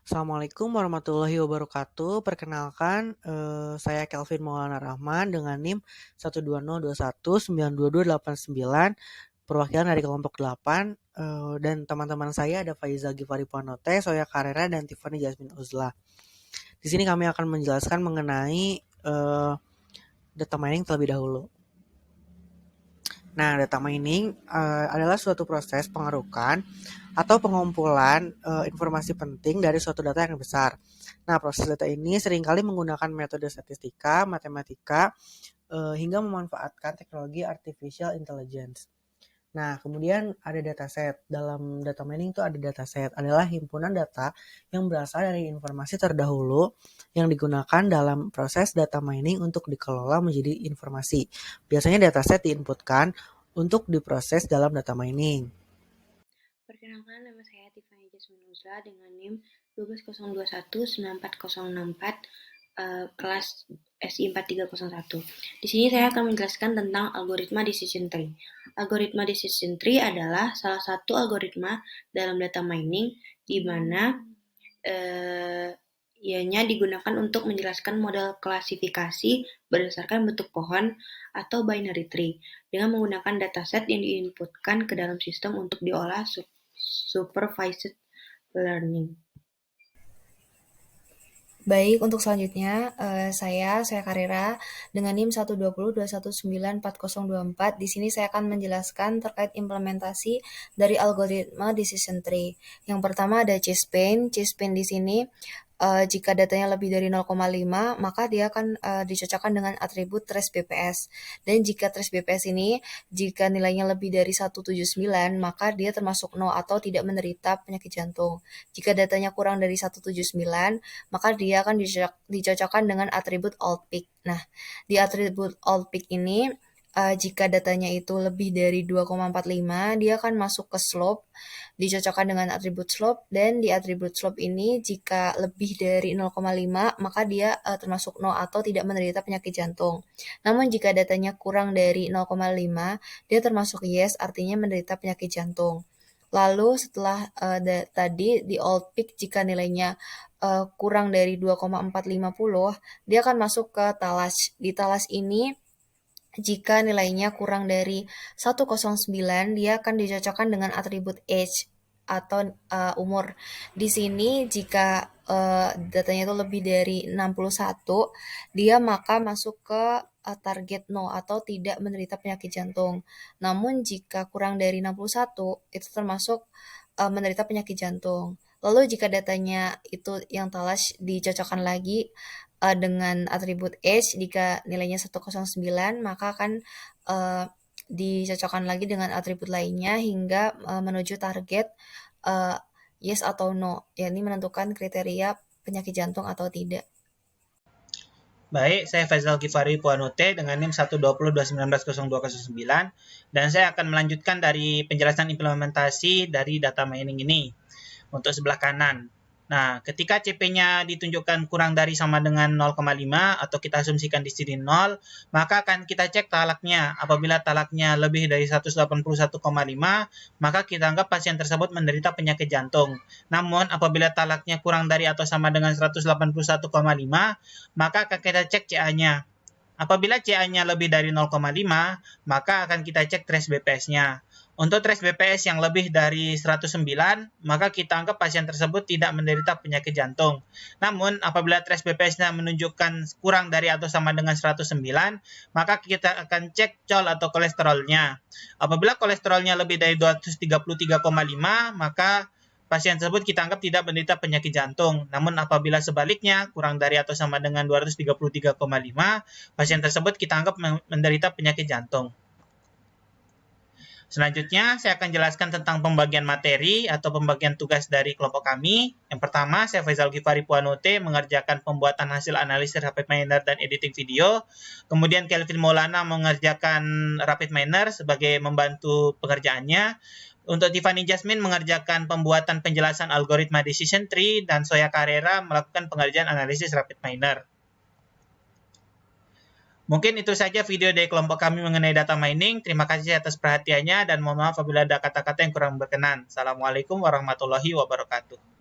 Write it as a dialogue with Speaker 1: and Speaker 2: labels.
Speaker 1: Assalamualaikum warahmatullahi wabarakatuh. Perkenalkan, saya Kelvin Maulana Rahman dengan NIM 12021922289, perwakilan dari kelompok 8, dan teman-teman saya ada Faiza Gifari Puanote, Soya Karera, dan Tiffany Jasmine Uzla. Di sini kami akan menjelaskan mengenai data mining terlebih dahulu. Nah, data mining adalah suatu proses pengerukan atau pengumpulan informasi penting dari suatu data yang besar. Nah, proses data ini seringkali menggunakan metode statistika, matematika, hingga memanfaatkan teknologi artificial intelligence. Nah, kemudian ada dataset. Dalam data mining itu ada dataset, adalah himpunan data yang berasal dari informasi terdahulu yang digunakan dalam proses data mining untuk dikelola menjadi informasi. Biasanya dataset diinputkan untuk diproses dalam data mining.
Speaker 2: Perkenalkan, nama saya Tiffany Jasmine Uzla dengan NIM 12021944064 kelas SI 4301. Di sini saya akan menjelaskan tentang algoritma decision tree. Algoritma decision tree adalah salah satu algoritma dalam data mining di mana ianya digunakan untuk menjelaskan model klasifikasi berdasarkan bentuk pohon atau binary tree dengan menggunakan dataset yang diinputkan ke dalam sistem untuk diolah supervised learning.
Speaker 3: Baik, untuk selanjutnya saya Karera dengan NIM 12021944024. Di sini saya akan menjelaskan terkait implementasi dari algoritma decision tree. Yang pertama ada Chaspain. Chaspain di sini jika datanya lebih dari 0,5 maka dia akan dicocokkan dengan atribut trace BPS. Dan jika trace BPS ini jika nilainya lebih dari 179 maka dia termasuk no atau tidak menderita penyakit jantung. Jika datanya kurang dari 179 maka dia akan dicocokkan dengan atribut old peak. Nah, di atribut old peak ini jika datanya itu lebih dari 2,45 dia akan masuk ke slope, dicocokkan dengan atribut slope, dan di atribut slope ini jika lebih dari 0,5 maka dia termasuk no atau tidak menderita penyakit jantung. Namun jika datanya kurang dari 0,5 dia termasuk yes, artinya menderita penyakit jantung. Lalu setelah tadi di old peak jika nilainya kurang dari 2,450 dia akan masuk ke talas. Di talas ini jika nilainya kurang dari 109 dia akan dicocokkan dengan atribut age atau umur. Di sini jika datanya itu lebih dari 61 dia maka masuk ke target no atau tidak menderita penyakit jantung. Namun jika kurang dari 61 itu termasuk menderita penyakit jantung. Lalu jika datanya itu yang talas dicocokkan lagi dengan atribut age, jika nilainya 109 maka akan dicocokkan lagi dengan atribut lainnya hingga menuju target yes atau no, yakni menentukan kriteria penyakit jantung atau tidak.
Speaker 4: Baik, saya Faizal Gifari Puanote dengan NIM 12029102009 dan saya akan melanjutkan dari penjelasan implementasi dari data mining ini untuk sebelah kanan. Nah, ketika CP-nya ditunjukkan kurang dari sama dengan 0,5 atau kita asumsikan di sini 0, maka akan kita cek talaknya. Apabila talaknya lebih dari 181,5, maka kita anggap pasien tersebut menderita penyakit jantung. Namun, apabila talaknya kurang dari atau sama dengan 181,5, maka akan kita cek CA-nya. Apabila CA-nya lebih dari 0,5, maka akan kita cek trace BPS-nya. Untuk trace BPS yang lebih dari 109, maka kita anggap pasien tersebut tidak menderita penyakit jantung. Namun, apabila trace BPS-nya menunjukkan kurang dari atau sama dengan 109, maka kita akan cek COL atau kolesterolnya. Apabila kolesterolnya lebih dari 233,5, maka pasien tersebut kita anggap tidak menderita penyakit jantung. Namun apabila sebaliknya kurang dari atau sama dengan 233,5, pasien tersebut kita anggap menderita penyakit jantung. Selanjutnya, saya akan jelaskan tentang pembagian materi atau pembagian tugas dari kelompok kami. Yang pertama, saya Faizal Gifari Puanote mengerjakan pembuatan hasil analisis Rapid Miner dan editing video. Kemudian Kelvin Maulana mengerjakan Rapid Miner sebagai membantu pekerjaannya. Untuk Tiffany Jasmine mengerjakan pembuatan penjelasan algoritma decision tree dan Soya Karera melakukan pengerjaan analisis Rapid Miner. Mungkin itu saja video dari kelompok kami mengenai data mining. Terima kasih atas perhatiannya dan mohon maaf apabila ada kata-kata yang kurang berkenan. Assalamualaikum warahmatullahi wabarakatuh.